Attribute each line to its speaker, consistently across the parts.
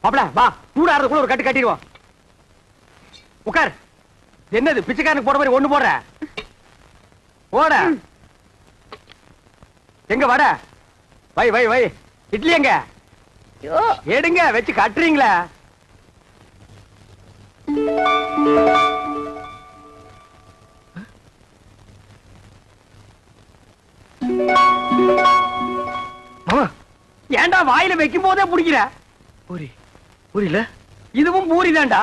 Speaker 1: மாப்ள வா, சூடாறதுக்குள்ள ஒரு கட்டு கட்டிடுவோம். உட்கார். என்னது பிச்சைக்காரனுக்கு போற மாதிரி ஒண்ணு போடுற? போட. எங்க வட? வை வை வை. இட்லி எங்க? எடுங்க வச்சு கட்டுறீங்களா? ஏண்டா வாயில வைக்கும் போதே பிடிக்கிற?
Speaker 2: பூரி பூரியில
Speaker 1: இதுவும் பூரி தான்டா.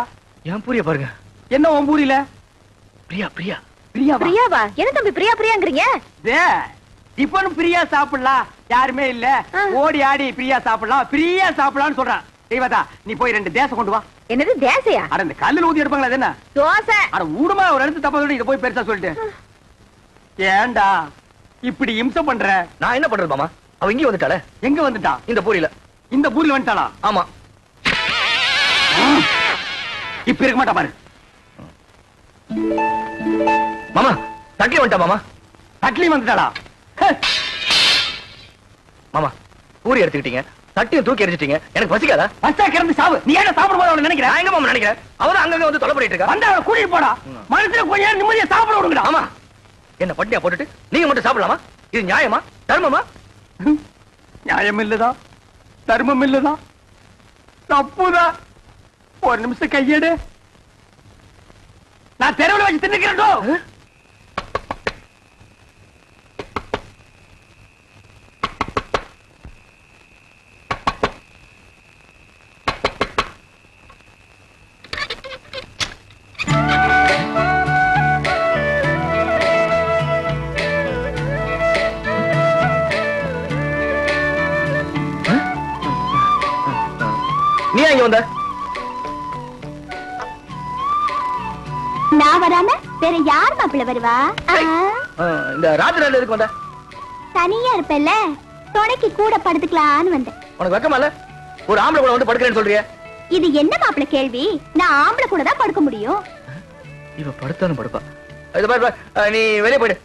Speaker 2: ஏன் பூரிய பாருங்க.
Speaker 1: என்ன உன் பூரியில?
Speaker 2: பிரியா பிரியா
Speaker 1: பிரியா
Speaker 3: பிரியாவா? என்ன தம்பி பிரியா பிரியாங்கறீங்க?
Speaker 1: இப்பனும் பிரியா சாப்பிடலாம், யாருமே இல்ல ஓடி ஆடி பிரியா சாப்பிடலாம், பிரியா சாப்பிடலாம்னு சொல்றான். தெய்வதா நீ போய் 2 தேசம் கொண்டு வா.
Speaker 3: என்னது தேசையா?
Speaker 1: அட இந்த கல்லுல ஊதி எடுப்பாங்களா? அது என்ன
Speaker 3: தோசை?
Speaker 1: அட ஊடுமா ஒரு இடத்து தப்பா சொல்லி இத போய் பெருசா சொல்லிட்டு. ஏண்டா இப்படி இம்சை பண்ற?
Speaker 2: நான் என்ன பண்றது மாமா? அவ இங்க வந்துட்டாளே.
Speaker 1: எங்க வந்துட்டா?
Speaker 2: இந்த பூரியில.
Speaker 1: இந்த பூரியில வந்துட்டாளா?
Speaker 2: ஆமா.
Speaker 1: இப்ப இருக்க மாட்டா பாரு.
Speaker 2: மாமா தட்லி வந்துட்டா மாமா.
Speaker 1: தட்லி வந்துட்டாளா?
Speaker 2: மாமா பூரி எடுத்துக்கிட்டீங்க, தட்டியும் தூக்கி எரிஞ்சிட்டீங்க. எனக்கு பசிக்காதா?
Speaker 1: பச்சா கிடந்து சாவு. நீ என்ன சாப்பிட போது அவளை நினைக்கிற?
Speaker 2: நான் எங்க மாமா நினைக்கிறேன்? அவன் அங்கங்க வந்து தொலை பண்ணிட்டு இருக்கா.
Speaker 1: வந்து அவளை கூட்டிட்டு போடா. மனசுல கொஞ்ச நேரம் நிம்மதியா சாப்பிட விடுங்கடா.
Speaker 2: ஆமா. என்ன பட்டியா போட்டுட்டு நீங்க மட்டும் சாப்பிடலாமா? இது நியாயமா தர்மமா?
Speaker 1: நியாயம் இல்லதா, தர்மம் இல்லதா, தப்புதான். ஒரு நிமிஷம் கையெடு. நான் தெருவில் வச்சு தின்னுக்கிறேன்.
Speaker 2: நீ எங்க வந்த?
Speaker 3: நான் வராம வேற யார் மாப்பிள்ள வருவா?
Speaker 2: இந்த ராத்திரில எதுக்கு வந்த?
Speaker 3: தனியா இருப்பல்ல, துணைக்கு கூட படுத்துக்கலான்னு வந்தேன்.
Speaker 2: உனக்கு வெக்கமா இல்ல? ஒரு ஆம்பளை கூட வந்து படுக்கிறேன்னு சொல்றிய?
Speaker 3: இது என்ன மாப்பிள்ள கேள்வி? நான் ஆம்பளை கூட தான் படுக்க முடியும்.
Speaker 2: இவ படுத்தாலும் படுப்பா. இது பாரு, நீ வெளியே போயிடு.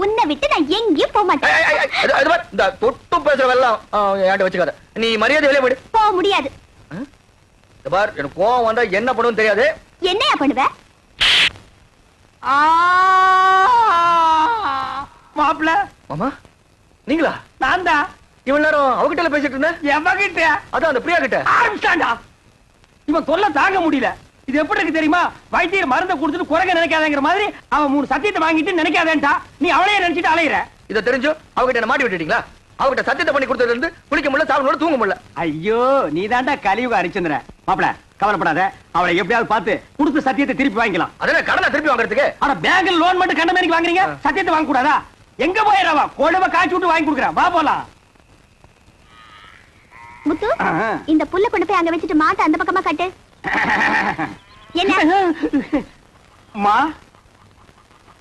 Speaker 3: உன்னை விட்டு நான் எங்கேயும் போக மாட்டேன்.
Speaker 2: இந்த தொட்டு பேசுற வெல்லாம் என்கிட்ட வச்சுக்காத. நீ மரியாதை வெளியே போயிடு.
Speaker 3: போக முடியாது.
Speaker 2: பார், எனக்கு கோவம் வந்தா என்ன பண்ணுன்னு தெரியாது.
Speaker 3: என்னையா பண்ணுவ?
Speaker 1: மாப்பிள்ள.
Speaker 2: மாமா நீங்களா?
Speaker 1: நான் தான்.
Speaker 2: இவன் நேரம் அவகிட்ட பேசிட்டு இருந்தேன்.
Speaker 1: எவகிட்ட?
Speaker 2: அதான் அந்த பிரியா கிட்ட.
Speaker 1: ஆரம்பிச்சாண்டா. இவன் தொல்லை தாங்க முடியல. இது எப்படி இருக்கு தெரியுமா? வைத்தியர் மருந்தை கொடுத்துட்டு குறைங்க நினைக்காதங்கிற மாதிரி அவன் 3 சத்தியத்தை வாங்கிட்டு நினைக்காதேன்டா. நீ அவளையே நினைச்சிட்டு அலையிற.
Speaker 2: இதை தெரிஞ்சு அவகிட்ட என்ன மாட்டி விட்டுட்டீங்களா? அவகிட்ட சத்தியத்தை பண்ணி கொடுத்ததுல இருந்து குளிக்க முடியல, சாப்பிட முடியல, தூங்க முடியல.
Speaker 1: ஐயோ நீ தாண்டா கலியுக ஹரிச்சந்திர. மாப்பிள கவலைப்படாத, அவளை எப்படியாவது பார்த்து கொடுத்த சத்தியத்தை திருப்பி வாங்கிக்கலாம்.
Speaker 2: அதென்ன கடனை திருப்பி வாங்குறதுக்கு?
Speaker 1: ஆனா பேங்க்ல லோன் மட்டும் கண்ட மாதிரி வாங்குறீங்க, சத்தியத்தை வாங்க கூடாதா? எங்க போயிடவா? கொழுவ காய்ச்சி விட்டு வாங்கி கொடுக்குறேன். வா போலாம்.
Speaker 3: முத்து, இந்த புல்ல கொண்டு போய் அங்க வச்சுட்டு மாட்ட அந்த பக்கமா கட்டு. என்ன
Speaker 1: மா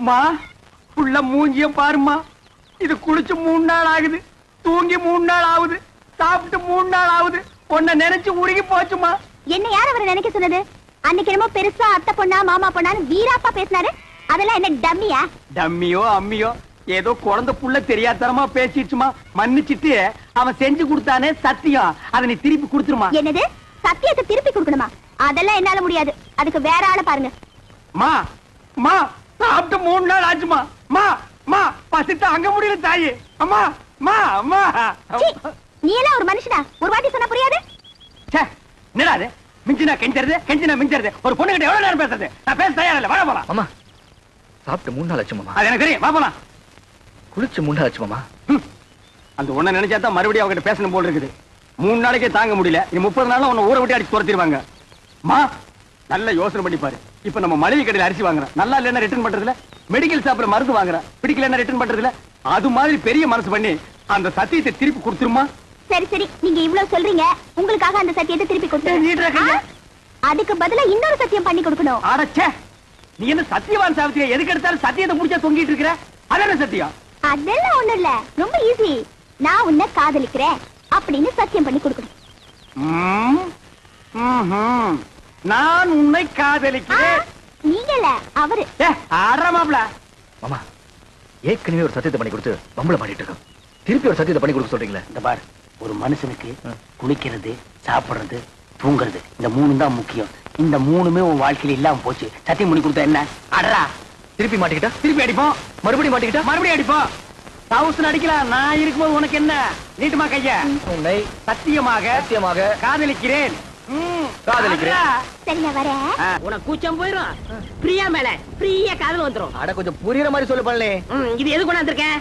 Speaker 1: மா புள்ள மூஞ்சிய பாருமா. இது குளிச்சு 3 நாள் ஆகுது, தூங்கி 3 நாள் ஆகுது, சாப்பிட்டு 3 நாள் ஆகுது. உன்னை நினைச்சு உருகி போச்சுமா.
Speaker 3: என்ன யார் அவரை நினைக்க சொன்னது? அன்னைக்கு என்னமோ பெருசா அத்தை பொண்ணா மாமா பொண்ணான்னு வீராப்பா பேசினாரு. அதெல்லாம் என்ன டம்மியா?
Speaker 1: டம்மியோ அம்மியோ ஏதோ குழந்தை புள்ள தெரியாதனமா பேசிடுச்சுமா. மன்னிச்சிட்டு அவன் செஞ்சு கொடுத்தானே சத்தியம், அதை நீ திருப்பி கொடுத்துருமா.
Speaker 3: என்னது? சத்தியத்தை திருப்பி கொடுக்கணுமா? அதெல்லாம் என்னால முடியாது. அதுக்கு வேற ஆளை பாருங்க.
Speaker 1: மா மா சாப்பிட்டு 3 நாள் ஆச்சுமா. மா மா பசித்து அங்க முடியல தாயி. அம்மா மா அம்மா.
Speaker 3: நீ எல்லாம் ஒரு மனுஷனா? ஒரு வாட்டி சொன்னா புரியாது?
Speaker 1: என்னடா அது? மிஞ்சினா கெஞ்சறது, கெஞ்சினா மிஞ்சறது. ஒரு பொண்ணு கிட்ட எவ்வளவு நேரம் பேசுறது? நான் பேச தயாரா இல்ல. வா போலாம்.
Speaker 2: அம்மா சாப்பிட்டு 3 நாள் ஆச்சு மாமா.
Speaker 1: அது எனக்கு தெரியும். வா போலாம்.
Speaker 2: குளிச்சு 3 நாள் ஆச்சு மாமா.
Speaker 1: அந்த ஒண்ண நினைச்சா தான் மறுபடியும் அவகிட்ட பேசணும் போல் இருக்குது. 3 நாளைக்கே தாங்க முடியல. இனி 30 நாள்ல உன்னை ஊரை விட்டு அடிச்சு துரத்திடுவாங்க. மா நல்ல யோசனை பண்ணி பாரு. இப்ப நம்ம மளிகை கடையில் அரிசி வாங்குறோம், நல்லா இல்லைன்னா ரிட்டர்ன் பண்றதுல, மெடிக்கல் ஷாப்ல மருந்து வாங்குறோம், பிடிக்கலன்னா ரிட்டர்ன் பண்றதுல, அது மாதிரி பெரிய மனசு பண்ணி அந்த சத்தியத்தை திருப்பி கொடுத்துருமா.
Speaker 3: சரி சரி, நீங்க இவ்வளவு சொல்றீங்க, உங்களுக்காக அந்த சத்தியத்தை திருப்பி கொடுத்து அதுக்கு பதிலா இன்னொரு சத்தியம் பண்ணி கொடுக்கணும்.
Speaker 1: அடச்சே, நீ என்ன சத்தியவான் சாவித்திரியா? எதுக்கு எடுத்தாலும் சத்தியத்தை முடிச்சா தொங்கிட்டு இருக்கிற? அதென்ன சத்தியம்?
Speaker 3: அதெல்லாம் ஒண்ணும் இல்ல, ரொம்ப ஈஸி. நான் உன்னை காதலிக்கிறேன் அப்படின்னு சத்தியம் பண்ணி கொடுக்கணும்.
Speaker 1: நான் உன்னை காதலிக்கிறேன்.
Speaker 3: நீங்கல்ல, அவரு.
Speaker 1: ஆடுறமாப்ல.
Speaker 2: மாமா ஏற்கனவே ஒரு சத்தியத்தை பண்ணி கொடுத்து பம்பளை பண்ணிட்டு இருக்கோம். திருப்பி ஒரு சத்தியத்தை பண்ணி கொடுக்க சொல்றீங்களே.
Speaker 1: இந்த பார், ஒரு மனுஷனுக்கு குளிக்கிறது, சாப்பிடுறது, தூங்குறது, இந்த 3 தான் முக்கியம். இந்த 3மே உன் வாழ்க்கையில இல்லாம போச்சு. சத்தியம் பண்ணி கொடுத்தா என்ன? அடரா,
Speaker 2: திருப்பி மாட்டிக்கிட்டா
Speaker 1: திருப்பி அடிப்போம்.
Speaker 2: மறுபடியும் மாட்டிக்கிட்டா
Speaker 1: மறுபடியும் அடிப்போம். தவுசன் அடிக்கலாம். நான் இருக்கும்போது உனக்கு என்ன? நீட்டுமா கைய.
Speaker 2: உன்னை
Speaker 1: சத்தியமாக
Speaker 2: சத்தியமாக
Speaker 1: காதலிக்கிறேன்.
Speaker 2: காதலிக்கிறேன்.
Speaker 1: அடரா.
Speaker 3: சரி நான் வரேன்.
Speaker 4: உனக்கு கூச்சம் போயிரும். பிரியா மேல பிரியா காதல் வந்துரும்.
Speaker 2: அட கொஞ்சம் புரியுற மாதிரி சொல்லு பண்ணலே.
Speaker 4: இது எது கொண்டாந்துருக்கேன்?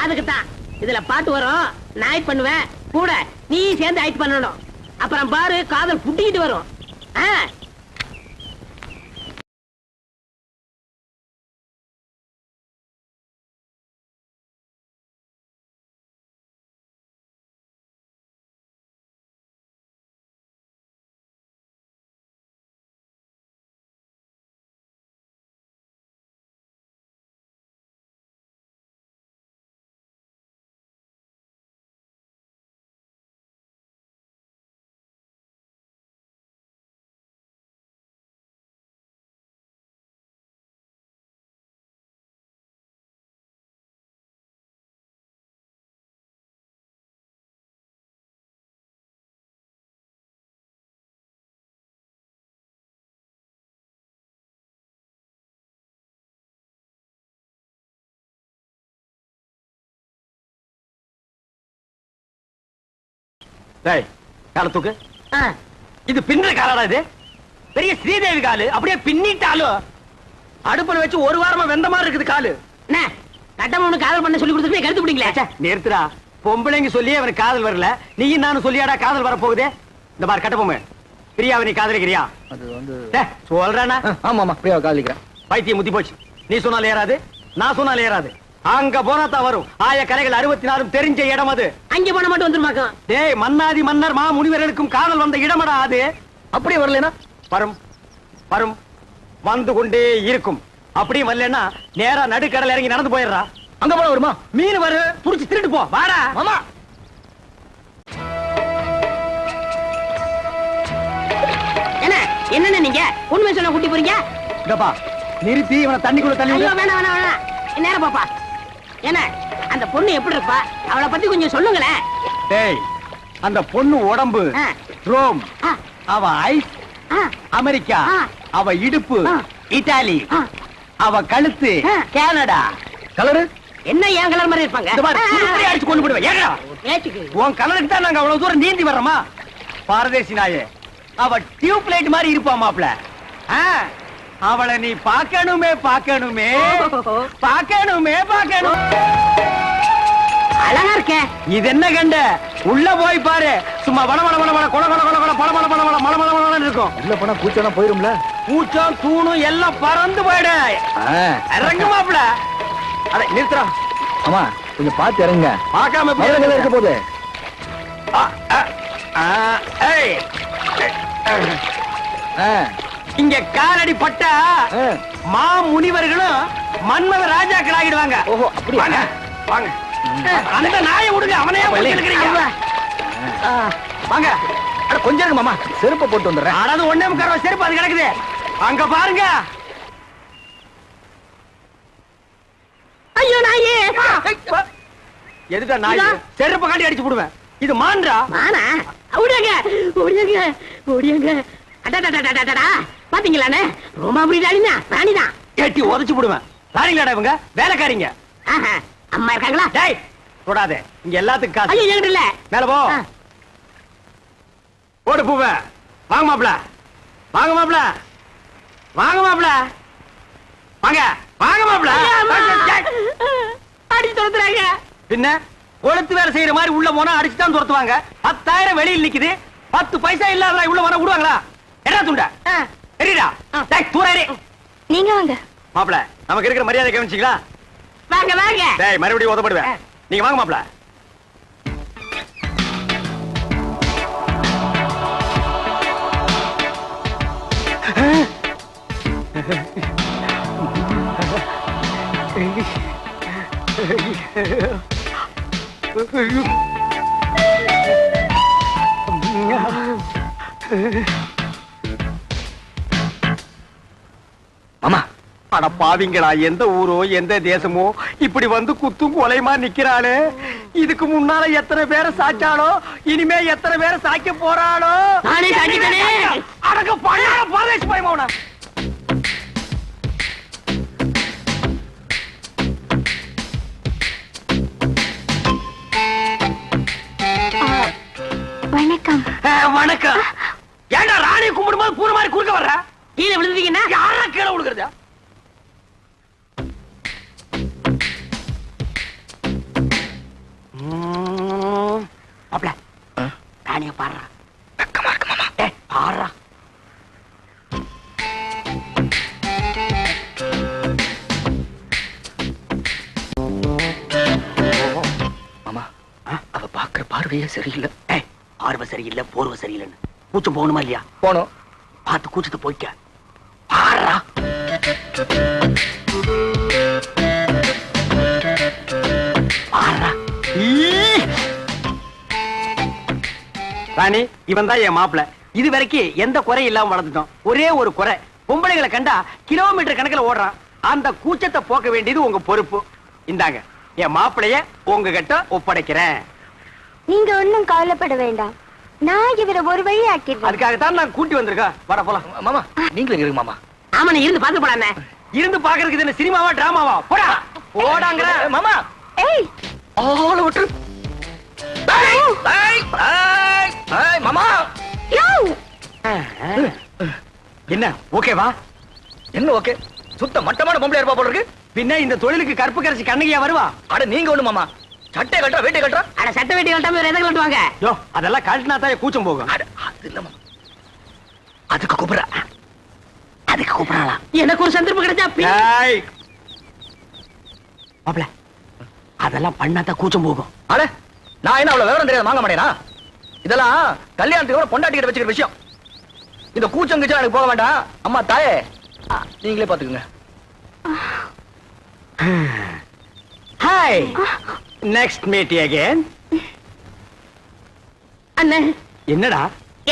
Speaker 4: அதுக்கு தான் இதுல பாட்டு வரும். நான் ஆக்ட் பண்ணுவேன், கூட நீ சேர்ந்து ஆக்ட் பண்ணணும். அப்புறம் பாரு காதல் புட்டிக்கிட்டு வரும். ஆ,
Speaker 1: டேய், காலை தூக்கு.
Speaker 4: ஆ.
Speaker 1: இது பின்ன காலடா இது. பெரிய ஸ்ரீதேவி காலு. அப்படியே பின்னிட்டாலும் அடுப்புல வச்சு ஒரு வாரமா வெந்த மாதிரி இருக்குது காலு.
Speaker 4: என்ன கட்டமனு காதல் பண்ண சொல்லி கொடுத்துட்டு கருத்து பிடிங்களா?
Speaker 1: ச்சே, நிறுத்துடா. பொம்பளைங்க சொல்லியே அவனுக்கு காதல் வரல. நீயும் நானும் சொல்லியாடா காதல் வர போகுதே. இந்த பார் கட்டபொம்மை, பிரியாவை நீ காதலிக்கிறியா?
Speaker 2: அது வந்து
Speaker 1: சொல்றானா?
Speaker 2: ஆமா ஆமா பிரியாவை காதலிக்கிறேன்.
Speaker 1: பைத்தியம் முத்தி போச்சு. நீ சொன்னாலும் ஏறாது, நான் சொன்னாலும் ஏறாது. அங்க போனா தான் வரும். ஆய கரைகள் 64 தெரிஞ்ச இடம் அது.
Speaker 4: அங்க போன மட்டும் வந்துருமாக்கும்.
Speaker 1: டேய், மன்னாதி மன்னர் மா முனிவர்களுக்கும் காதல் வந்த இடமடா அது.
Speaker 2: அப்படியே வரலனா
Speaker 1: வரும் வரும், வந்து கொண்டே இருக்கும். அப்படியே வரலன்னா நேரா நடுக்கடல் இறங்கி நடந்து போயிடுறா.
Speaker 2: அங்க போன வருமா?
Speaker 1: மீன் வரு, புடிச்சு திருட்டு போ. வாடா
Speaker 2: மாமா.
Speaker 4: என்ன என்னன்னு நீங்க உண்மை சொல்ல கூட்டி போறீங்க?
Speaker 1: இதப்பா, நிறுத்தி இவனை தண்ணிக்குள்ள தள்ளி
Speaker 4: ஐயோ
Speaker 1: விடு.
Speaker 4: வேணாம் வேணாம் வேணாம். நேரம் பாப்பா. என்ன அந்த பொண்ணு எப்படி இருப்பா? அவளை பத்தி கொஞ்சம் சொல்லுங்களேன்.
Speaker 1: டேய், அந்த பொண்ணு உடம்பு
Speaker 4: ஆ.
Speaker 1: ரோம்,
Speaker 4: ஆ,
Speaker 1: அவ ஐஸ்
Speaker 4: ஆ,
Speaker 1: அமெரிக்கா,
Speaker 4: ஆ.
Speaker 1: அவ இடுப்பு
Speaker 4: ஆ.
Speaker 1: இத்தாலி,
Speaker 4: ஆ.
Speaker 1: அவ கழுத்து
Speaker 4: ஆ.
Speaker 1: கனடா.
Speaker 2: கலரு
Speaker 4: என்ன என் கலர் மாதிரி இருப்பாங்க?
Speaker 1: இந்த பாரு, சுருக்குடி அடிச்சு கொண்டு போடுவேன். ஏங்கடா,
Speaker 4: பேச்சுக்கு
Speaker 1: உன் கலருக்கு தான் நாங்க அவ்வளவு தூரம் நீந்தி வர்றோமா? பாரதேசி நாயே, அவ டியூப் லைட் மாதிரி இருப்பா மாப்ள. அவளை நீ பார்க்கணுமே பார்க்கணுமே பார்க்கணுமே பார்க்கணும்.
Speaker 4: அழகா இருக்கே.
Speaker 1: இது என்ன கண்ட? உள்ள போய் பாரு. சும்மா வள வள வள வள கொல கொல கொல கொல பள பள பள பள மள மள மளன்னு இருக்கும்.
Speaker 2: உள்ள போனா கூச்சம்னா போயிரும்ல.
Speaker 1: பூச்சம் தூணும் எல்லாம் பறந்து போயிடு. இறங்கு மாப்ள. அட நிறுத்துறா.
Speaker 2: ஆமா கொஞ்சம் பார்த்து இறங்குங்க.
Speaker 1: பார்க்காம
Speaker 2: மதுரை இருக்க போகுது.
Speaker 1: ஏய்,
Speaker 2: ஆ,
Speaker 1: இங்க காலடி பட்டா
Speaker 2: ஆ.
Speaker 1: மா முனிவர்களும் மன்மத ராஜாக்கள் ஆகிடுவாங்க.
Speaker 2: ஓஹோ, அப்படியா?
Speaker 1: வாங்க வாங்க. அந்த நாயை விடுங்க, அவனையே பிடிச்சிருக்கிறீங்க. வாங்க.
Speaker 2: அட கொஞ்சம் இருக்கு மாமா, செருப்பை போட்டு வந்துடுறேன்.
Speaker 1: அதாவது 1.25 ரூபா செருப்பு அது கிடக்குது. அங்க பாருங்க.
Speaker 4: ஐயோ நாயே.
Speaker 1: எதுடா நாய்? செருப்பு காட்டி அடிச்சு போடுவேன். இது மான்றா.
Speaker 4: மானா ஓடியாங்க ஓடியாங்க ஓடியாங்க. அடடடடடடடா, பாத்தீங்களானே? ரோமா புரியாடினா ராணிதான்.
Speaker 1: ஏட்டி உதைச்சு போடுவேன். சாரிங்களாடா இவங்க வேலைக்காரிங்க.
Speaker 4: ஆஹா, அம்மா இருக்காங்களா?
Speaker 1: டேய், தொடாதே. இங்க எல்லாத்துக்கும் காசு.
Speaker 4: ஐயோ என்கிட்ட இல்ல.
Speaker 1: மேல போ.
Speaker 4: ஆ.
Speaker 1: ஓடு பூவ. வாங்க மாப்ள, வாங்க மாப்ள, வாங்க மாப்ள, வாங்க வாங்க மாப்ள.
Speaker 4: அடிச்சு துரத்துறாங்க.
Speaker 1: பின்ன கொளுத்து வேலை செய்யற மாதிரி உள்ள போனா அடிச்சு தான் துரத்துவாங்க. 10,000 வெளியில் நிக்குது. 10 பைசா இல்லாத உள்ள வர விடுவாங்களா? என்ன துண்ட தெரியுதா? டேய் தூரே.
Speaker 3: நீங்க வாங்க.
Speaker 1: மாப்ள, நமக்கு இருக்கிற மரியாதை கவனிச்சீங்களா?
Speaker 4: வாங்க வாங்க.
Speaker 1: டேய், மறுபடியும் உதப்படுவேன். நீங்க வாங்க மாப்ள.
Speaker 2: மாமா
Speaker 1: அட பாவிங்களா, எந்த ஊரோ எந்த தேசமோ இப்படி வந்து குத்தும் கொலைமா நிக்கிறாளே. இதுக்கு முன்னால எத்தனை பேரை சாச்சாலோ, இனிமே எத்தனை பேரை சாய்க்க போறாளோ.
Speaker 4: நானே சாய்ச்சிட்டேனே.
Speaker 1: அடக்க பண்ணால பரதேசி பயமாவனா.
Speaker 3: வணக்கம்.
Speaker 1: வணக்கம். ஏண்டா ராணி கும்பிடும்போது பூர மாதிரி குறுக்க வர்ற?
Speaker 4: கீழே விழுந்தீங்கன்னா
Speaker 1: யாரா கீழே விழுகிறதா? அப்பல ராணிய பாடுறா. வெக்கமா இருக்கு மாமா. பாடுறா.
Speaker 2: மாமா அவ பாக்குற பார்வையே சரியில்லை.
Speaker 1: பார்வை சரியில்லை, போர்வை சரியில்லைன்னு கூச்சம் போகணுமா இல்லையா?
Speaker 2: போனோம்.
Speaker 1: பார்த்து கூச்சத்தை போய்க்க. பாடுறா. பாடுறா. ராணி, இவன் தான் என் மாப்பிள. இது வரைக்கும் எந்த குறையும் இல்லாம வளர்ந்துட்டோம். ஒரே ஒரு குறை, பொம்பளைகளை கண்டா கிலோமீட்டர் கணக்குல ஓடுறான். அந்த கூச்சத்தை போக்க வேண்டியது உங்க பொறுப்பு. இந்தாங்க என் மாப்பிளைய உங்ககிட்ட ஒப்படைக்கிறேன்.
Speaker 3: நீங்க ஒன்னும் கவலைப்பட வேண்டாம். நான் இவரை ஒரு வழி ஆக்கிடுறேன்.
Speaker 1: அதுக்காகத்தான் நான் கூட்டி வந்திருக்கேன். வர போலாம்.
Speaker 2: மாமா நீங்களும் இருக்கு மாமா.
Speaker 4: ஆமா, நீ இருந்து பாத்து போடானே.
Speaker 1: இருந்து பாக்குறதுக்கு இது என்ன சினிமாவா டிராமாவா? போடா போடாங்கற.
Speaker 2: மாமா
Speaker 3: ஏய்,
Speaker 2: ஆள விட்டு. மாமா
Speaker 3: யோ,
Speaker 1: என்ன ஓகேவா?
Speaker 2: என்ன ஓகே? சுத்த மட்டமான பொம்பளை இருப்பா போல இருக்கு.
Speaker 1: பின்ன இந்த தொழிலுக்கு கற்பு கரைச்சி கண்ணகியா வருவா?
Speaker 2: அட நீங்க ஒண்ணு மாமா, சட்டை கட்டுறா வேட்டை கட்டுறா.
Speaker 4: அட சட்ட வேட்டி கட்டாம வேற எதை கட்டுவாங்க?
Speaker 1: யோ, அதெல்லாம் கழட்டினா தான் கூச்சம் போகும்.
Speaker 2: அட அது இல்ல மாமா, அதுக்கு கூப்பிடுறா.
Speaker 1: அதுக்கு கூப்பிடலாம்.
Speaker 4: எனக்கு ஒரு சந்தர்ப்பம் கிடைச்சா
Speaker 1: மாப்ள, அதெல்லாம் பண்ணாதான் கூச்சம் போகும்.
Speaker 2: அட நான் என்ன அவ்வளவு விவரம் தெரியாது வாங்க மாட்டேனா? இதெல்லாம் கல்யாணத்துக்கு பொண்டாட்டிக்கிட்ட வச்சுக்கிற விஷயம். இந்த கூச்சம் கிச்சம் எனக்கு போக வேண்டாம். அம்மா தாயே நீங்களே பாத்துக்குங்க.
Speaker 1: Hi, next meet again.
Speaker 4: அண்ணே,
Speaker 1: என்னடா?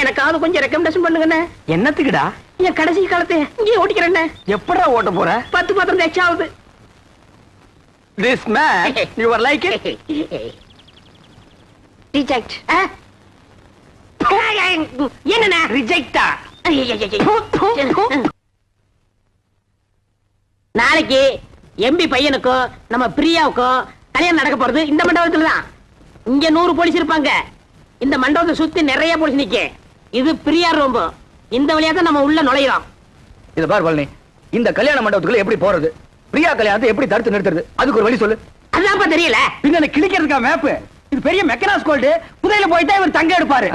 Speaker 4: எனக்காவது கொஞ்சம் ரெக்கமெண்டேஷன் பண்ணுங்கண்ணே.
Speaker 1: என்னத்துக்குடா?
Speaker 4: என் கடைசி காலத்தை இங்கே ஓட்டிக்கிறேன்.
Speaker 1: எப்படா ஓட்ட போற?
Speaker 4: 10 பாத்திரம் எச்சாவது.
Speaker 1: This man, you are like it?
Speaker 3: Reject.
Speaker 4: என்னண்ணே
Speaker 1: Rejecta.
Speaker 4: நாளைக்கு எம்பி பையனுக்கும் நம்ம பிரியாவுக்கும் கல்யாணம் நடக்க போறது இந்த மண்டபத்துல தான். இங்க 100 போலீஸ் இருப்பாங்க. இந்த மண்டபத்தை சுத்தி நிறைய போலீஸ் நிக்க. இது பிரியா ரூம். இந்த வழியா தான் நம்ம உள்ள நுழையிறோம்.
Speaker 2: இத பார் பழனி, இந்த கல்யாண மண்டபத்துக்குள்ள எப்படி போறது? பிரியா கல்யாணத்தை எப்படி தடுத்து நிறுத்துறது? அதுக்கு ஒரு வழி சொல்லு.
Speaker 4: அதான்ப்பா தெரியல.
Speaker 1: பின்ன கிளிக்கிறதுக்கா மேப்? இது பெரிய மெக்கனாஸ் கோல்டு. புதையில போயிட்டா இவர் தங்க எடுப்பாரு.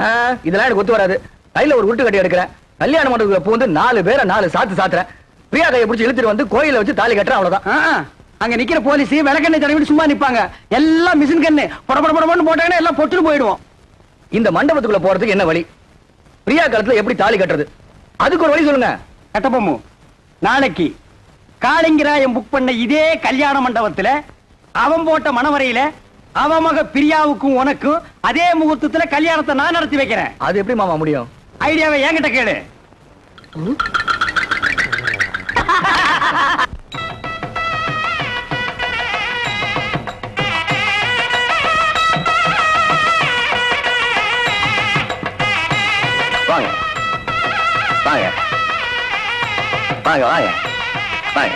Speaker 2: இதெல்லாம் எனக்கு ஒத்து வராது. கையில ஒரு உருட்டு கட்டி எடுக்கிறேன். கல்யாண மண்டபத்துக்குள்ள பூந்து 4 பேரை 4 சாத்து சாத்துறேன். பிரியா கையை பிடிச்சி இழுத்துட்டு வந்து கோயில வச்சு தாலி கட்டுறேன். அவ்வளவுதான்.
Speaker 1: அங்க நிக்கிற போலீஸ் விளக்கெண்ணெய் தடவிட்டு சும்மா நிப்பாங்க. எல்லாம் மிஷின் கண்ணு படபடபடன்னு போட்டாங்கன்னா எல்லாம் பொட்டுன்னு போயிடுவோம்.
Speaker 2: இந்த மண்டபத்துக்குள்ள போறதுக்கு என்ன வழி? பிரியா காலத்துல எப்படி தாலி கட்டுறது? அதுக்கு ஒரு வழி சொல்லுங்க.
Speaker 1: கட்டபொம்மு, நாளைக்கு காளிங்கராயன் புக் பண்ண இதே கல்யாண மண்டபத்துல அவன் போட்ட மணவரையில அவன் மக பிரியாவுக்கும் உனக்கும் அதே முகூர்த்தத்துல கல்யாணத்தை நான் நடத்தி வைக்கிறேன்.
Speaker 2: அது எப்படி மாமா முடியும்?
Speaker 1: ஐடியாவை என்கிட்ட கேளு.
Speaker 2: வாங்க வாங்க வாங்க வாங்க வாங்க.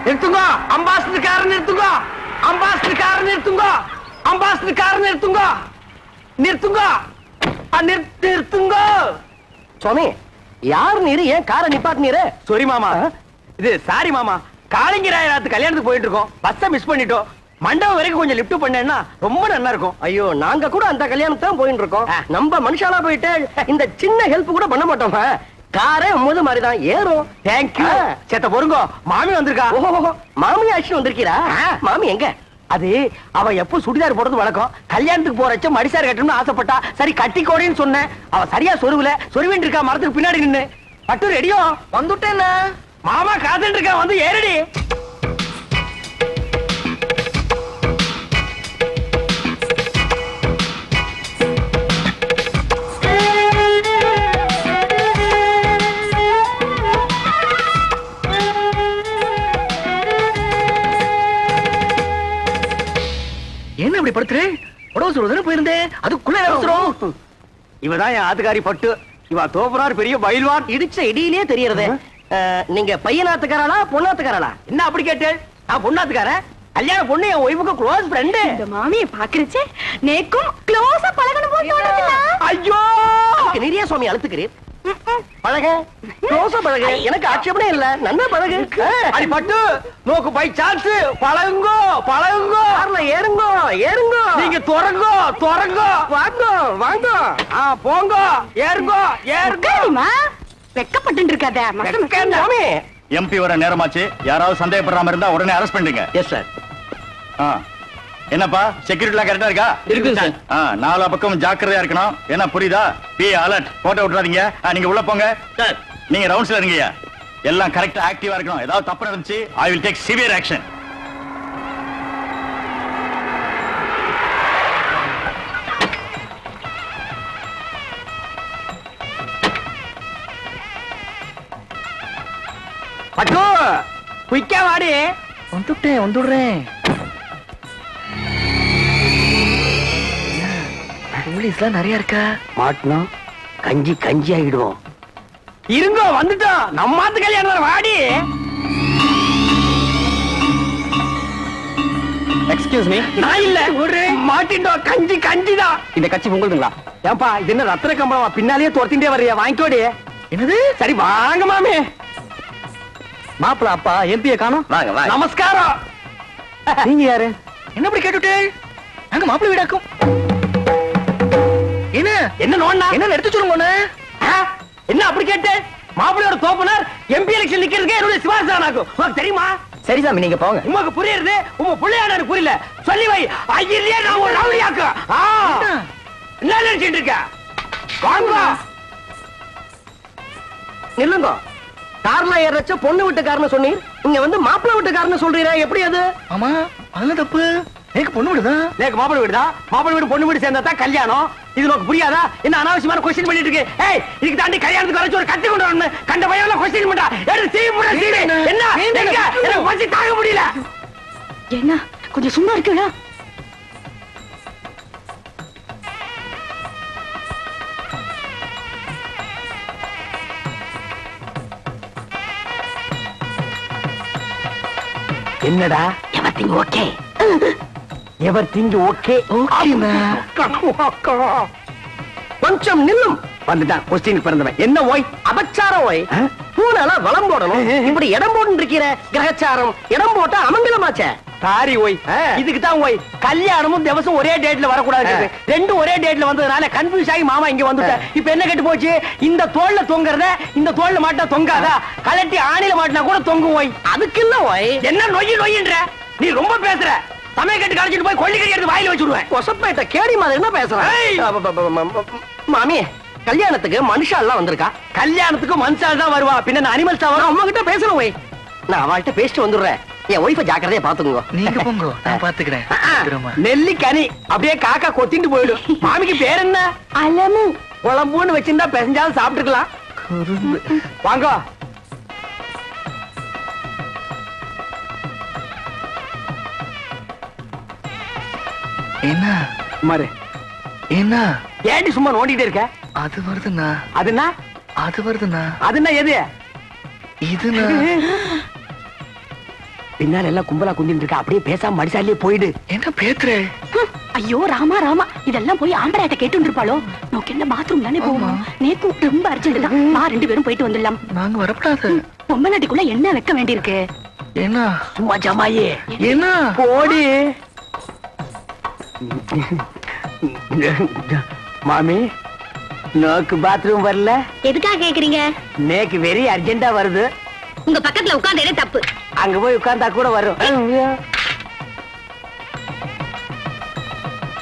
Speaker 1: நிறுத்துங்க, அம்பாசிடர் நிறுத்துங்க, அம்பாசிடர் நிறுத்துங்க, அம்பாசிடர் நிறுத்துங்க, நிறுத்துங்க, நிறுத்துங்க.
Speaker 2: சுவாமி, யார் நீரு? ஏன் காரை நிப்பாட்டினீரு?
Speaker 1: சாரி மாமா. இது சாரி மாமா, காளிங்கராயன் கல்யாணத்துக்கு போயிட்டு இருக்கோம். பஸ்ஸை மிஸ் பண்ணிட்டோம். மண்டபம் வரைக்கும் கொஞ்சம் லிப்ட் பண்ணேன்னா ரொம்ப நல்லா இருக்கும்.
Speaker 2: ஐயோ, நாங்க கூட அந்த கல்யாணம் போயிட்டு இருக்கோம். நம்ம மனுஷாலா போயிட்டு இந்த சின்ன ஹெல்ப் கூட பண்ண மாட்டோம். காரே முது மாதிரிதான் ஏறும்.
Speaker 1: தேங்க்யூ. சேத்த பொறுங்கோ, மாமி வந்திருக்கா.
Speaker 2: ஓஹோ, மாமி ஆட்சி வந்திருக்கீரா? மாமி எங்க?
Speaker 1: அது அவ எப்போ சுடிதார் போடுறது வழக்கம். கல்யாணத்துக்கு போறச்ச மடிசார் கட்டணும்னு ஆசைப்பட்டா. சரி கட்டிக்கோடின்னு சொன்னேன். அவ சரியா சொருவுல சொருவின் இருக்கா மரத்துக்கு பின்னாடி நின்னு. பட்டு ரெடியோ?
Speaker 2: வந்துட்டேன்.
Speaker 1: மாமா காத்துட்டு இருக்கா, வந்து ஏறடி.
Speaker 2: போயிருந்தேன் அதுக்குள்ள அவசரம்.
Speaker 1: இவதான் என் ஆத்துக்காரி பட்டு. இவ தோப்புறார் பெரிய பயில்வான்.
Speaker 2: இடிச்ச இடியிலே தெரியறது. நீங்க பையனாத்துக்காரா பொண்ணாத்துக்காரா?
Speaker 1: என்ன அப்படி கேட்டு? நான் பொண்ணாத்துக்காரன். கல்யாண பொண்ணு என் ஒய்ஃபுக்கு க்ளோஸ் ஃப்ரெண்டு.
Speaker 3: இந்த மாமியை பாக்குறச்சே நேக்கும் க்ளோஸா பழகணும் போல தோணுதுல.
Speaker 1: ஐயோ
Speaker 2: நிறைய சுவாமி அழுத்துக்கிறேன். பழக க்ளோஸா பழக, எனக்கு ஆட்சேபனே இல்ல. நன்னா பழகு.
Speaker 1: அடி பட்டு நோக்கு பை சான்ஸ். பழகுங்கோ பழகுங்கோ.
Speaker 2: கார்ல ஏறுங்கோ ஏறுங்கோ.
Speaker 1: நீங்க துறங்கோ துறங்கோ.
Speaker 2: வாங்கோ வாங்கோ.
Speaker 1: போங்கோ ஏறுங்கோ ஏறுங்கோ.
Speaker 3: வெக்கப்பட்டு இருக்காத
Speaker 2: சுவாமி.
Speaker 5: எம்பி வர நேரமாச்சு. யாராவது சந்தேகப்படுறாம இருந்தா உடனே அரெஸ்ட் பண்ணுங்க.
Speaker 2: Yes sir.
Speaker 5: என்னப்பா செக்யூரிட்டிலாம் கரெக்டா இருக்கா?
Speaker 2: இருக்கு சார்.
Speaker 5: நாலா பக்கம் ஜாக்கிரதையா இருக்கணும். என்ன புரியுதா? Be alert. போட்டோ விட்டுறாதீங்க. நீங்க உள்ள போங்க
Speaker 2: சார்.
Speaker 5: நீங்க ரவுண்ட்ஸ்ல இருங்கய்யா. எல்லாம் கரெக்டா ஆக்டிவா இருக்கணும். ஏதாவது தப்பு நடந்துச்சு I will take severe action.
Speaker 1: பட்டு குயிக்கா வாடி.
Speaker 2: வந்துடுறேன். போலீஸ்லாம் நிறைய இருக்கா?
Speaker 1: மாட்டினா கஞ்சி கஞ்சி ஆகிடுவோம். இருங்கோ வந்துட்டோம். நம்ம ஆத்து கல்யாணம் வாடி.
Speaker 2: Excuse me.
Speaker 1: நான் இல்ல ஒரு மாட்டிட்டோம். கஞ்சி கஞ்சிதான். இந்த கட்சி உங்களுதுங்களா? ஏன்பா இது என்ன ரத்தன கம்பளமா பின்னாலேயே துரத்திட்டே வர்றியா? வாங்கிக்கோடி.
Speaker 2: என்னது?
Speaker 1: சரி வாங்க மாமே.
Speaker 2: மாப்பிள அப்பா எம்பியை காணோம். வாங்க வாங்க.
Speaker 1: நமஸ்காரம்.
Speaker 2: நீங்க யாரு? என்ன அப்படி கேட்டுட்டே? நாங்க மாப்பிள வீடாக்கும். என்ன
Speaker 1: என்ன நோண்ணா?
Speaker 2: என்ன எடுத்து சொல்லுங்க.
Speaker 1: என்ன அப்படி கேட்டு? மாப்பிள்ளையோட தோப்பனார் எம்பி எலெக்ஷன் நிக்கிறதுக்கு என்னுடைய சிவாசானாக்கும். உங்களுக்கு தெரியுமா?
Speaker 2: சரி சாமி நீங்க போங்க.
Speaker 1: உங்களுக்கு புரியுது. உங்க பிள்ளையான எனக்கு புரியல. சொல்லி வை. ஐயிலே நான் ஒரு ரவுடியாக்கு. என்ன நினைச்சிட்டு இருக்க? வாங்க.
Speaker 2: நில்லுங்க. கார்ல ஏறச்ச பொண்ணு வீட்டுக்காரன்னு சொன்னீர். இங்க வந்து மாப்பிள்ளை வீட்டுக்காரன்னு சொல்றீரா? எப்படி அது? ஆமா அது தப்பு. எனக்கு பொண்ணு வீடுதான்.
Speaker 1: நேக்கு மாப்பிள்ளை வீடுதா? மாப்பிள்ளை வீடு பொண்ணு வீடு சேர்ந்தா தான் கல்யாணம். இது உனக்கு புரியாதா? என்ன அனாவசியமான கொஸ்டின் பண்ணிட்டு இருக்கு? ஏய் இதுக்கு தாண்டி கல்யாணத்துக்கு வரைச்சு ஒரு கத்தி கொண்டு வரணும். கண்ட பையன்ல கொஸ்டின் பண்றா. எடுத்து சீ புட சீ. என்ன? எனக்கு பசி தாங்க முடியல.
Speaker 3: என்ன கொஞ்சம் சும்மா இருக்கடா.
Speaker 1: என்னடா?
Speaker 3: Everything okay.
Speaker 1: Everything okay.
Speaker 2: கொஞ்சம் நில்லும்.
Speaker 1: வந்துட்டான் கொஸ்டின் பிறந்தவன். என்ன ஓய்?
Speaker 2: அபச்சாரம் ஓய். பூனால வளம் போடணும். இப்படி இடம் போட்டு இருக்கிற கிரகச்சாரம். இடம் போட்டா அமங்கலமாச்சே.
Speaker 1: சாரி ஓய். இதுக்கு தான் ஓய் கல்யாணமும் திவசம் ஒரே டேட்ல வரக்கூடாது. ரெண்டும் ஒரே டேட்ல வந்ததுனால கன்ஃபியூஸ் ஆகி மாமா இங்க வந்துட்டேன். இப்ப என்ன கெட்டு போச்சு? இந்த தோல்ல தொங்குறத இந்த தோல்ல மாட்டா தொங்காதா? கலட்டி ஆணில மாட்டினா கூட தொங்கும் ஓய்.
Speaker 2: அதுக்கு இல்ல ஓய்.
Speaker 1: என்ன நொய்யி நொய்யின்ற? நீ ரொம்ப பேசுற. சமய கட்டு கழிச்சிட்டு போய் கொள்ளிக்கறி எடுத்து வாயில வச்சுடுவேன்.
Speaker 2: கொசப்பேட்ட கேடி மாதிரி என்ன பேசுறேன்? மாமி கல்யாணத்துக்கு மனுஷா எல்லாம் வந்திருக்கா?
Speaker 1: கல்யாணத்துக்கு மனுஷால் தான் வருவா. பின்ன அனிமல்ஸ் தான் வரும்.
Speaker 2: அம்மா கிட்ட பேசணும் ஓய். நான் அவள்கிட்ட பேசிட்டு வந்துடுறேன். என் ஒய்ஃபை ஜாக்கிரதையா பாத்துக்கோங்க.
Speaker 6: நீங்க போங்க, நான் பாத்துக்கிறேன்.
Speaker 1: நெல்லி கனி அப்படியே காக்கா கொத்திட்டு போயிடும். மாமிக்கு பேர் என்ன?
Speaker 3: அலமு.
Speaker 1: குழம்புன்னு வச்சிருந்தா பெசஞ்சாலும் சாப்பிட்டுக்கலாம். வாங்க.
Speaker 6: என்ன
Speaker 1: மாரு
Speaker 6: என்ன
Speaker 1: ஏண்டி சும்மா நோண்டிட்டே இருக்க?
Speaker 6: அது வருதுண்ணா.
Speaker 1: அதுனா?
Speaker 6: அது வருதுண்ணா.
Speaker 1: அதுனா எது?
Speaker 6: இதுண்ணா.
Speaker 1: பின்னால எல்லாம் கும்பலா குந்திட்டு இருக்க. அப்படியே பேசாம மடிசாலே போயிடு.
Speaker 6: என்ன பேத்துறே?
Speaker 3: ஐயோ ராமா ராமா, இதெல்லாம் போய் ஆம்பளையாட்ட கேட்டு இருப்பாளோ? நோக்கு என்ன பாத்ரூம் தானே போகணும். நேக்கு ரொம்ப அர்ஜென்ட் தான். நான் 2 பேரும் போயிட்டு வந்துடலாம்.
Speaker 6: நாங்க வரப்படாது.
Speaker 3: பொம்மநாட்டிக்குள்ள என்ன வைக்க வேண்டியிருக்கு?
Speaker 6: என்ன
Speaker 1: சும்மா ஜமாயே
Speaker 6: என்ன
Speaker 1: போடி. மாமி நோக்கு பாத்ரூம் வரல.
Speaker 3: எதுக்காக கேக்குறீங்க?
Speaker 1: நேக்கு வெரி அர்ஜென்டா வருது.
Speaker 3: உங்க பக்கத்துல உட்கார்ந்தே தப்பு.
Speaker 1: அங்க போய் உட்கார்ந்தா கூட வரும்.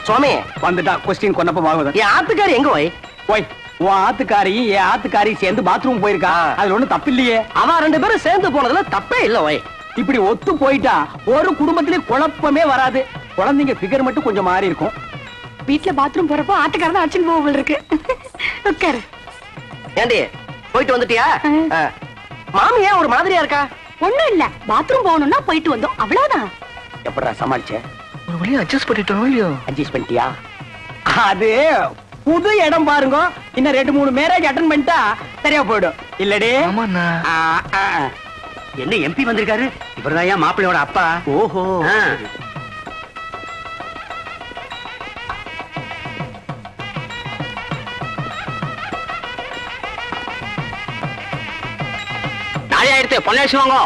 Speaker 2: சுவாமி
Speaker 1: வந்துட்டா கொஸ்டின் கொன்னப்ப ஆகுது.
Speaker 2: என் ஆத்துக்காரி எங்க போய்?
Speaker 1: போய் உன் ஆத்துக்காரையும் என் ஆத்துக்காரையும் சேர்ந்து பாத்ரூம் போயிருக்கா. அதுல ஒண்ணும் தப்பு இல்லையே.
Speaker 2: அவ 2 பேரும் சேர்ந்து போனதுல தப்பே இல்ல ஓய்.
Speaker 1: இப்படி ஒத்து போயிட்டா ஒரு குடும்பத்திலே குழப்பமே வராது. குழந்தைங்க ஃபிகர் மட்டும் கொஞ்சம் மாறி இருக்கும்.
Speaker 3: வீட்டுல பாத்ரூம் போறப்போ ஆட்டுக்காரதான் அடிச்சுன்னு போக இருக்கு. உட்காரு.
Speaker 2: ஏண்டி போயிட்டு வந்துட்டியா? மாமி ஏன் ஒரு மாதிரியா இருக்கா?
Speaker 3: ஒண்ணும் இல்ல, பாத்ரூம் போகணும்னா போயிட்டு வந்தோம், அவ்வளவுதான்.
Speaker 1: எப்படா சமாளிச்ச?
Speaker 6: ஒரு வழியா அட்ஜஸ்ட் பண்ணிட்டோம் இல்லையோ?
Speaker 1: அட்ஜஸ்ட் பண்ணிட்டியா? அது புது இடம் பாருங்க, இன்னும் 2-3 மேரேஜ் அட்டன் பண்ணிட்டா சரியா போயிடும். இல்லடி?
Speaker 6: ஆமாண்ணா.
Speaker 7: என்ன எம்பி வந்திருக்காரு? இவர்தான் மாப்பிள்ளையோட அப்பா.
Speaker 1: ஓஹோ.
Speaker 7: நாளையா எடுத்து பொண்ணாச்சு வாங்க.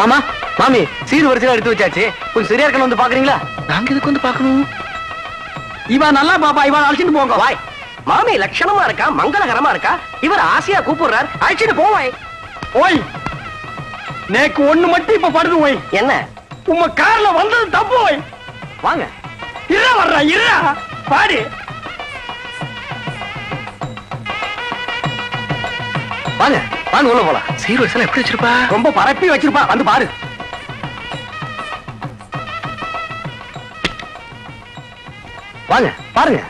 Speaker 2: மாமா, மாமி, சீர் வரிசையா எடுத்து வச்சாச்சு. கொஞ்சம் சரியா இருக்கணும், வந்து பாக்குறீங்களா?
Speaker 6: நாங்க இதுக்கு வந்து பார்க்கணும்.
Speaker 1: இவன் நல்லா பாப்பா, இவன் அழைச்சிட்டு போங்க.
Speaker 2: வாய். மாமி லட்சணமா இருக்கா, மங்களகரமா இருக்கா. இவர் ஆசையா கூப்பிடுறார், அழைச்சிட்டு போவாய்.
Speaker 1: ஓய், நேக்கு ஒண்ணு மட்டும் இப்ப படுது. ஓய்,
Speaker 2: என்ன?
Speaker 1: உம்ம கார்ல வந்தது தப்பு. ஓய்,
Speaker 2: வாங்க.
Speaker 1: இரா வர்றா, இரா பாடு.
Speaker 2: வாங்க, வாங்க உள்ள போலாம்.
Speaker 6: சீர் வரிசையில எப்படி வச்சிருப்பா?
Speaker 1: ரொம்ப பரப்பி வச்சிருப்பா, வந்து பாரு.
Speaker 2: வாங்க, பாருங்க.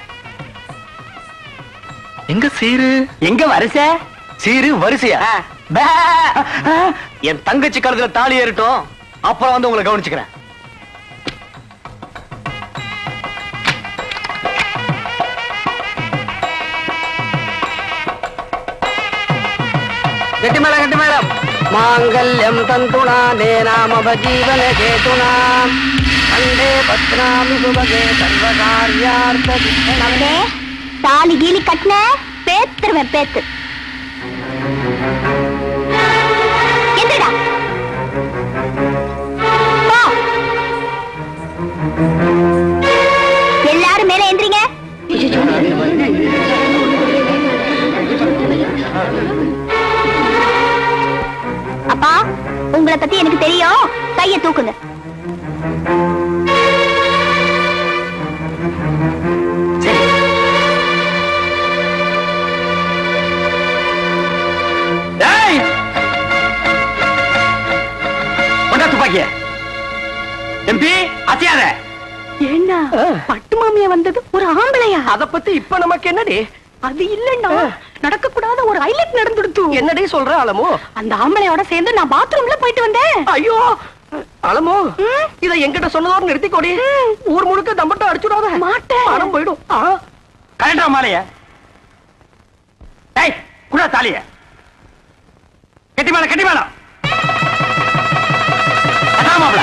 Speaker 6: எங்க சீரு?
Speaker 1: எங்க வரிசை?
Speaker 2: சீரு வரிசையா? பே. என் தங்கச்சி கழுத்துல தாலி ஏறட்டும், அப்புறம் வந்து உங்களை கவனிச்சுக்கிறேன். கட்டி மேளம், கட்டி மேளம். மாங்கல்யம் தந்துனா நேனாம ஜீவன கேதுனா அண்டே பத்ராமி சுபகே சர்வகார்யார்த்த
Speaker 3: நம்பே தாலி கீலி கட்டின பேத்துருவேன், பேத்து. எந்திரடா. போ. எல்லாரும் மேல எந்திரிங்க. அப்பா, உங்களை பத்தி எனக்கு தெரியும், கைய தூக்குங்க.
Speaker 1: துப்பாக்கிய எம்பி அத்தியாத.
Speaker 3: ஏன்னா பட்டு மாமியா வந்தது ஒரு ஆம்பளையா?
Speaker 2: அத பத்தி இப்ப நமக்கு என்னடி?
Speaker 3: அது இல்லன்னா நடக்க கூடாத ஒரு ஹைலைட் நடந்துடுத்து.
Speaker 2: என்னடி சொல்ற அலமோ?
Speaker 3: அந்த ஆம்பளையோட சேர்ந்து நான் பாத்ரூம்ல போயிட்டு வந்தேன்.
Speaker 2: ஐயோ அலமோ, இத என்கிட்ட சொன்னதோட நிறுத்திக்கோடி. ஊர் முழுக்க தம்பட்ட அடிச்சுடாத.
Speaker 3: மாட்டேன்.
Speaker 2: பணம் போயிடும்.
Speaker 1: கரெக்டா மாலைய. டேய், குடா தாலிய. கட்டி மேல, கட்டி மேல. அதான் மாப்ள.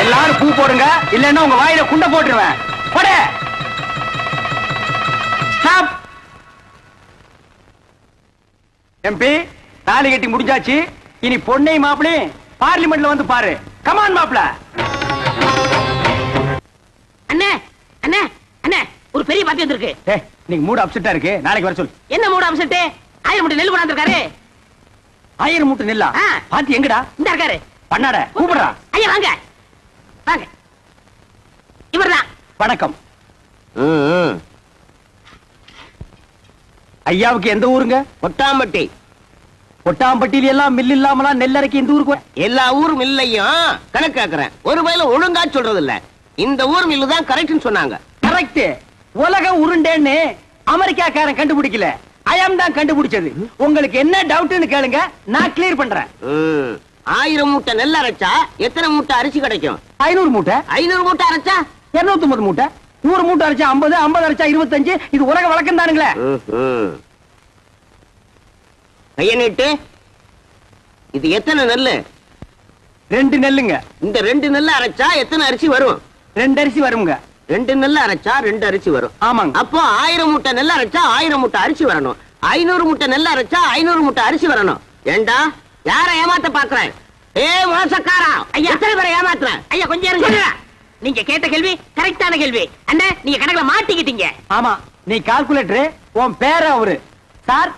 Speaker 1: எல்லாரும் பூ போடுங்க, இல்லன்னா உங்க வாயில குண்ட போட்டுருவேன். போடு. ஸ்டாப். எம்பி, தாலி கட்டி முடிஞ்சாச்சு. இனி பொண்ணை மாப்பிளே பார்லிமெண்ட்ல வந்து பாரு. கமான் மாப்பிள.
Speaker 4: அண்ணே, அண்ணே, அண்ணே, ஒரு பெரிய பாத்தி வந்திருக்கு.
Speaker 1: ஏய், நீங்க மூட் அப்செட்டா இருக்கு, நாளைக்கு வர சொல்லு.
Speaker 4: என்ன மூட அம்சட்டு? 1000 மூட்டை நெல் கொண்டாந்துருக்காரு.
Speaker 1: 1000 மூட்டை நெல்லா? பாத்தி எங்கடா?
Speaker 4: இந்த இருக்காரு.
Speaker 1: பண்ணாட கூப்பிடுறா.
Speaker 4: ஐயா வாங்க, வாங்க. இவர்தான்.
Speaker 1: வணக்கம். ஐயாவுக்கு எந்த ஊருங்க?
Speaker 7: கொட்டாம்பட்டி.
Speaker 1: கொட்டாம்பட்டியில எல்லாம் மில் இல்லாமலாம் நெல்லரைக்கு இந்த ஊருக்கு
Speaker 7: எல்லா ஊரும் இல்லையும் கணக்கு கேக்குறேன். ஒரு வயல ஒழுங்கா சொல்றது இல்ல. இந்த ஊர் மில்லு தான் கரெக்ட்னு சொன்னாங்க.
Speaker 1: கரெக்ட். உலக உருண்டேன்னு அமெரிக்காக்காரன் கண்டுபிடிக்கல, ஐயம் தான் கண்டுபிடிச்சது. உங்களுக்கு என்ன டவுட்னு கேளுங்க, நான் கிளியர் பண்றேன்.
Speaker 7: 1000 மூட்டை நெல் அரைச்சா எத்தனை மூட்டை அரிசி கிடைக்கும்?
Speaker 1: 500 மூட்டை.
Speaker 7: 500 மூட்டை அரைச்சா
Speaker 1: 250 மூட்டை. 100 மூட்டை அரைச்சா 50, 50 அரைச்சா 25. இது உலக வழக்கம் தானுங்களே.
Speaker 7: கைய நீட்டு. இது எத்தனை நெல்லு?
Speaker 1: 2 நெல்லுங்க.
Speaker 7: இந்த 2 நெல்லு அரைச்சா எத்தனை அரிசி வரும்?
Speaker 1: 2 அரிசி வருங்க.
Speaker 7: 2 நெல்லு அரைச்சா 2 அரிசி வரும்.
Speaker 1: ஆமாங்க.
Speaker 7: அப்போ 1000 மூட்டை நெல் அரைச்சா 1000 மூட்டை அரிசி வரணும். 500 மூட்டை நெல் அரைச்சா 500 மூட்டை அரிசி வரணும். ஏண்டா யார ஏமாத்த பாக்குறேன்? மோசக்காரா,
Speaker 4: ஐயா.
Speaker 7: எத்தனை பேரை ஏமாத்துறேன்?
Speaker 4: ஐயா கொஞ்சம் இருங்க. நீங்க கேட்ட கேள்வி கரெக்டான கேள்வி. அண்ணே நீங்க கணக்குல மாட்டிக்கிட்டீங்க.
Speaker 1: ஆமா, நீ கால்குலேட்டர், உன் பேர அவரு. சார்,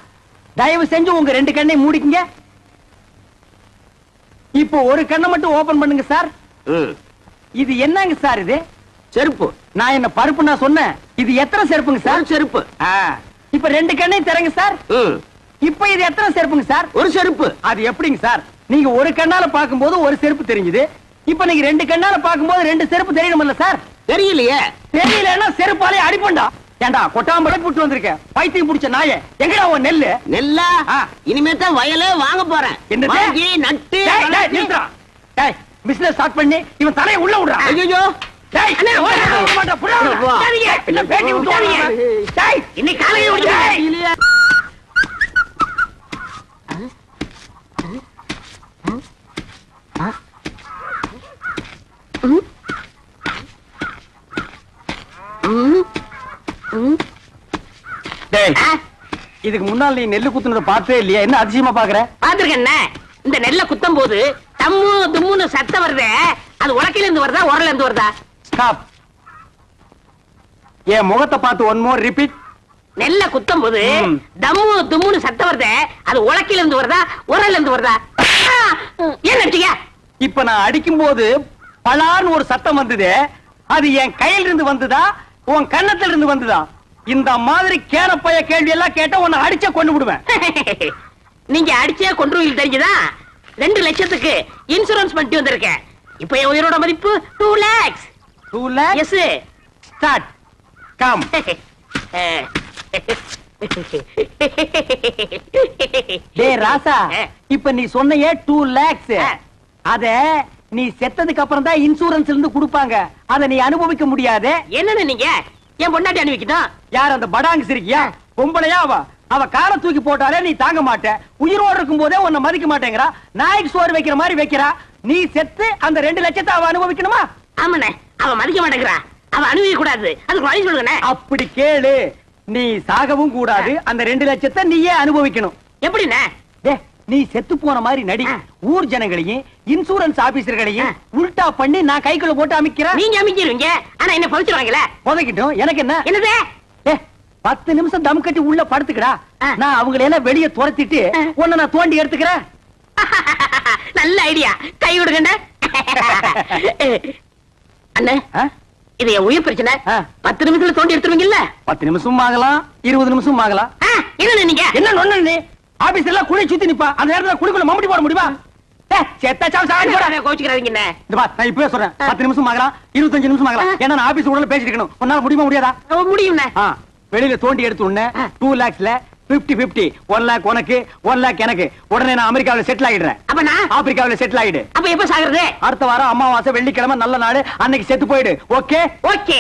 Speaker 1: தயவு செஞ்சு உங்க 2 கண்ணை மூடிக்கங்க. இப்போ ஒரு கண்ணை மட்டும் ஓபன் பண்ணுங்க சார். இது என்னங்க சார்? இது
Speaker 7: செருப்பு.
Speaker 1: நான் என்ன பருப்பு நான் சொன்னேன்? இது எத்தனை செருப்புங்க சார்?
Speaker 7: ஒரு செருப்பு.
Speaker 1: இப்ப 2 கண்ணையும் திறங்க சார். இப்ப இது எத்தனை செருப்புங்க சார்?
Speaker 7: ஒரு செருப்பு.
Speaker 1: அது எப்படிங்க சார்? நீங்க ஒரு கண்ணால பாக்கும்போது ஒரு செருப்பு தெரிஞ்சது. இப்ப நீங்க 2 கண்ணால பாக்கும்போது 2 செருப்பு தெரியணும்ல சார்?
Speaker 7: தெரியலையே.
Speaker 1: தெரியலன்னா செருப்பாலே அடிப்பண்டா. ஏண்டா கொட்டாம்பளை புட்டு வந்திருக்க பைத்தியம் புடிச்ச நாயே, எங்கடா உன் நெல்லு?
Speaker 7: நெல்லா? இனிமே தான் வயலே வாங்க போறேன்.
Speaker 1: என்னது?
Speaker 7: வாங்கி நட்டு
Speaker 1: நிறுத்துறா. டேய், பிசினஸ் ஸ்டார்ட் பண்ணி இவன் தலையை உள்ள விடுறா.
Speaker 7: ஐயோ,
Speaker 1: டேய்,
Speaker 4: அண்ணே, ஓட
Speaker 1: மாட்டா, புள்ள விடுறா.
Speaker 7: வா.
Speaker 1: சரிங்க, இல்ல பேட்டி விட்டுவாங்க. டேய்,
Speaker 4: இன்னைக்கு காலையில
Speaker 1: டேய். டேய், இதுக்கு முன்னால் நீ நெல்லு குத்துனத பார்த்தே இல்லையா? என்ன அதிசயமா பாக்குற?
Speaker 4: பாத்துருக்கண்ணே, இந்த நெல்ல குத்தும் போது தம்மு தும்முன்னு சத்தம் வருதே, அது உலக்கையில இருந்து வருதா உரல இருந்து வருதா?
Speaker 1: ஸ்டாப். என் முகத்தை பார்த்து ஒன் மோர் ரிப்பீட்.
Speaker 4: நெல்ல குத்தும் போது தம்மு தும்முன்னு சத்தம் வருதே, அது உலக்கையில இருந்து வருதா உரல இருந்து வருதா? ஏன் நட்டியா?
Speaker 1: இப்ப நான் அடிக்கும் போது பலான்னு ஒரு சத்தம் வந்தது. அது என் கையில இருந்து வந்ததா உன் கன்னத்துல இருந்து வந்ததா? இந்த மாதிரி கேனப்பைய கேள்வி எல்லாம் கேட்டா உன்னை அடிச்ச கொண்டு விடுவேன்.
Speaker 4: நீங்க அடிச்சே கொன்றுவீங்க தெரிஞ்சுதா? 2 லட்சத்துக்கு இன்சூரன்ஸ் பண்ணிட்டு வந்திருக்கேன். இப்ப என் உயிரோட மதிப்பு 2 lakhs.
Speaker 1: 2 lakhs?
Speaker 4: Yes.
Speaker 1: Start. Come. டேய் ராசா, இப்ப நீ சொன்னையே 2 lakhs. அத நீ செத்ததுக்கு அப்புறம் தான் இன்சூரன்ஸ்ல இருந்து கொடுப்பாங்க. அத நீ அனுபவிக்க முடியாது.
Speaker 4: என்னன்னு நீங்க என் பொண்டாட்டி அனுபவிக்கணும்?
Speaker 1: யார் அந்த படாங்கு சிரிக்கியா? பொம்பளையா அவ? அவ காலை தூக்கி போட்டாலே நீ தாங்க மாட்ட. உயிரோடு இருக்கும் போதே உன்னை மதிக்க மாட்டேங்கிறா. நாய்க்கு சோறு வைக்கிற மாதிரி வைக்கிறா. நீ செத்து அந்த 2 லட்சத்தை அவ அனுபவிக்கணுமா?
Speaker 4: ஆமாண்ணே, அவ மதிக்க மாட்டேங்கிறா. அவ அனுபவிக்க கூடாது. அதுக்கு வழி சொல்லுங்க.
Speaker 1: அப்படி கேளு. நீ சாகவும் கூடாது, அந்த 2 லட்சத்தை நீயே அனுபவிக்கணும்.
Speaker 4: எப்படிண்ணே?
Speaker 1: நீ செத்து போன மாதிரி நடி. ஊர் ஜனங்களையும் இன்சூரன்ஸ் ஆபீசர்களையும் உல்டா பண்ணி நான் கைக்குள்ள போட்டு அமைக்கிறேன்.
Speaker 4: நீங்க அமைக்கிறீங்க, ஆனா என்ன பவிச்சிருவாங்களே.
Speaker 1: புதைக்கிட்டோம், எனக்கு என்ன?
Speaker 4: என்னது?
Speaker 1: 10 நிமிஷம் தம் கட்டி உள்ள படுத்துக்கடா. நான் அவங்களை எல்லாம் வெளியே துரத்திட்டு உன்னை நான் தோண்டி எடுத்துக்கிறேன்.
Speaker 4: நல்ல ஐடியா, கை விடுங்க அண்ணே. இது என் உயிர் பிரச்சனை. 10 நிமிஷத்துல தோண்டி எடுத்துருவீங்கல்ல?
Speaker 1: 10 நிமிஷம் ஆகலாம், 20 நிமிஷம் ஆகலாம்.
Speaker 4: என்ன நீங்க
Speaker 1: என்ன நொண்ணு? நீ ஆபீஸ்ல எல்லாம் குழி சுத்தி நிப்பா. அந்த நேரத்துல குழிக்குள்ள மம்படி போட முடியுமா?
Speaker 4: கோச்சுக்கிறாதீங்க.
Speaker 1: நான் இப்பவே சொல்றேன், 10 நிமிஷம் ஆகலாம், 25 நிமிஷம் ஆகலாம். ஏன்னா நான் ஆபீஸ் உடனே பேசிட்டு இருக்கணும். உன்னால முடியுமா முடியாதா?
Speaker 4: முடியும்.
Speaker 1: வெளியில தோண்டி எடுத்து உடனே 2 lakhsல 50-50, 1 lakh உனக்கு, 1 lakh எனக்கு. உடனே நான் அமெரிக்காவில செட்டில் ஆயிடுறேன்.
Speaker 4: அப்ப நான்
Speaker 1: ஆப்பிரிக்காவில செட்டில் ஆயிடு.
Speaker 4: அப்ப எப்ப சாகுறது?
Speaker 1: அடுத்த வாரம் அமாவாசை வெள்ளிக்கிழமை நல்ல நாடு, அன்னைக்கு செத்து போயிடு. ஓகே?
Speaker 4: ஓகே.